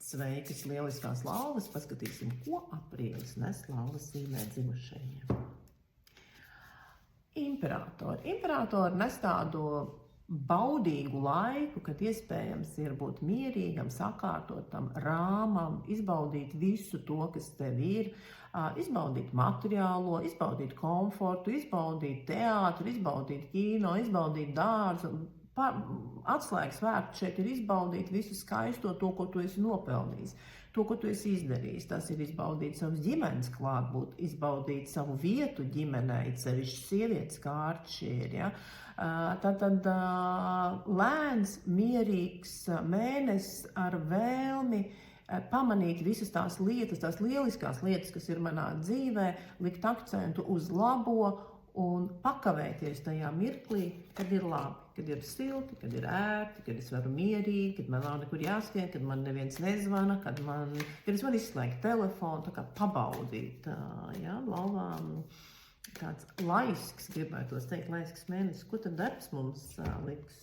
Sveikas, lieliskās lauvas! Paskatīsim, ko aprīlis nes lauvas zīmē dzimušajiem. Imperatori. Imperatori nes tādu baudīgu laiku, kad iespējams ir būt mierīgam, sakārtotam, rāmam, izbaudīt visu to, kas tev ir, izbaudīt materiālo, izbaudīt komfortu, izbaudīt teātru, izbaudīt kino, izbaudīt dārzu. Atslēgas vērts šeit ir izbaudīt visu skaisto, to, ko tu esi nopelnījis, to, ko tu esi izdarījis. Tas ir izbaudīt savas ģimenes klātbūt, izbaudīt savu vietu ģimenei, sevišķi sievietes kārtas ir, ja? Tātad lēns, mierīgs mēnesis ar vēlmi pamanīt visas tās lietas, tās lieliskās lietas, kas ir manā dzīvē, likt akcentu uz labo un pakavēties tajā mirklī, kad ir labi, kad ir silti, kad ir ērti, kad es varu mierīgi, kad man nav nekur jāskrien, kad man neviens nezvana, kad es varu izslēgt telefonu, tā kā pabaudīt, ja, lauvām tāds laisks, gribētos teikt, laisks mēnesis. Ko tad darbs mums liks?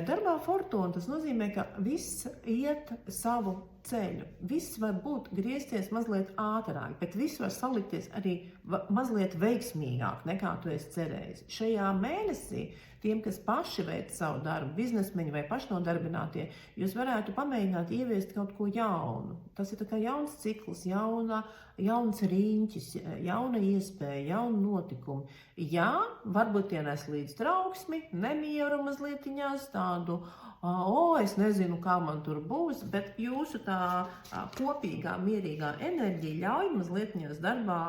Darbā fortuna, tas nozīmē, ka viss iet savu ceļu. Viss var būt griezties mazliet ātrāk, bet viss var salikties arī mazliet veiksmīgāk nekā tu esi cerējis. Šajā mēnesī tiem, kas paši veic savu darbu, biznesmeņi vai pašnodarbinātie, jūs varētu pamēģināt ieviest kaut ko jaunu. Tas ir tā kā jauns cikls, jauns riņķis, jauna iespēja, jauna notikumi. Jā, varbūt tie nes līdz trauksmi, nemieru mazlietiņās, tādu, es nezinu, kā man tur būs, bet jūsu tā kopīgā, mierīgā enerģija ļauj mazlietiņās darbā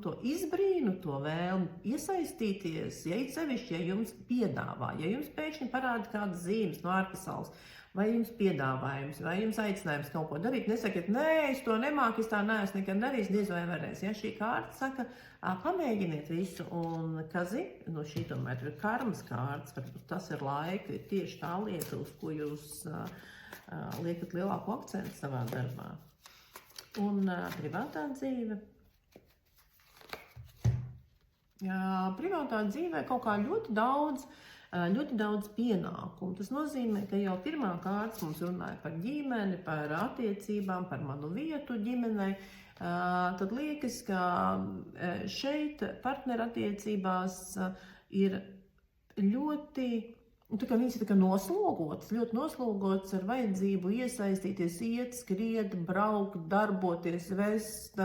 to izbrīnu, to vēlmi iesaistīties, ja it sevišķi, ja jums piedāvā, ja jums pēkšņi parāda kādas zīmes no ārpasaules, vai jums piedāvājums, vai jums aicinājums kaut ko darīt, nesakiet, nē, es to nemāku, es tā neesmu nekad darījis, diez vai varēs. Ja šī kārta saka, pamēģiniet visu, un kazi, šī tomēr ir karmas kārtas, varbūt tas ir laika, ir tieši tā lieta, uz ko jūs liekat lielāku akcentu savā darbā. Un privātā dzīve. Privātā dzīvē kaut kā ļoti daudz pienākumu. Tas nozīmē, ka jau pirmā kārtas mums runāja par ģimeni, par attiecībām, par manu vietu ģimenei. Tad liekas, ka šeit partnerattiecībās ir ļoti, viņas ir noslogotas, ļoti noslogotas ar vajadzību iesaistīties, iet, skriet, braukt, darboties, vest.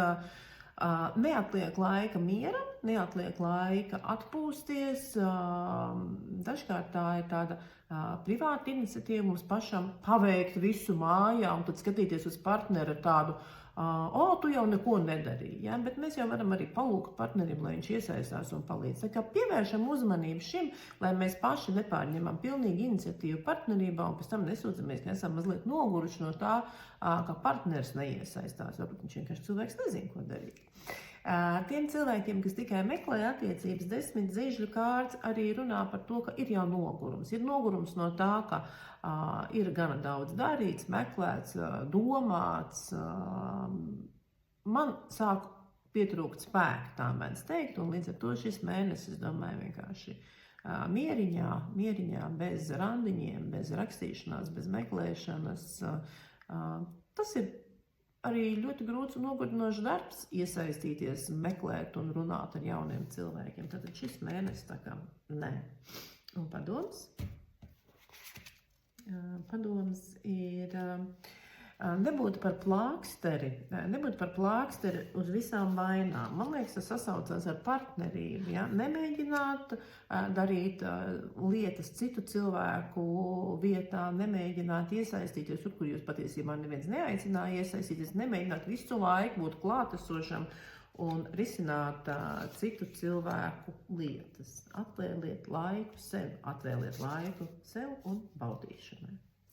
Neatliek laika mieram, neatliek laika atpūsties. Dažkārt tā ir tāda privāta iniciatīva mums pašam paveikt visu mājā un tad skatīties uz partneri ar tādu, tu jau neko nedarīji. Ja? Bet mēs jau varam arī palūgt partnerim, lai viņš iesaistās un palīdz. Tā kā pievēršam uzmanību šim, lai mēs paši nepārņemam pilnīgi iniciatīvu partnerībā un pēc tam nesūdzamies, ka esam mazliet noguruši no tā, ka partneris neiesaistās. Varbūt viņš vienkārši cilvēks nezina, ko darīt. Tiem cilvēkiem, kas tikai meklē attiecības, 10 zižļu kārtas arī runā par to, ka ir jau nogurums. Ir nogurums no tā, ka ir gana daudz darīts, meklēts, domāts. Man sāk pietrūkt spēku, tā mēdz teikt, un līdz ar to šis mēnesis, es domāju, vienkārši mieriņā, bez randiņiem, bez rakstīšanās, bez meklēšanas. Tas ir arī ļoti grūts un nogurdinošs darbs iesaistīties, meklēt un runāt ar jauniem cilvēkiem. Tātad šis mēnesis tā kā nē. Un padoms? Padoms ir nebūt par plāksteri uz visām vainām. Man liekas, tas sasaucās ar partnerību. Ja? Nemēģināt darīt lietas citu cilvēku vietā, nemēģināt iesaistīties, kur jūs patiesībā neviens neaicināja iesaistīties, nemēģināt visu laiku būt klātesošam un risināt citu cilvēku lietas. Atvēliet laiku sev un baudīšanai.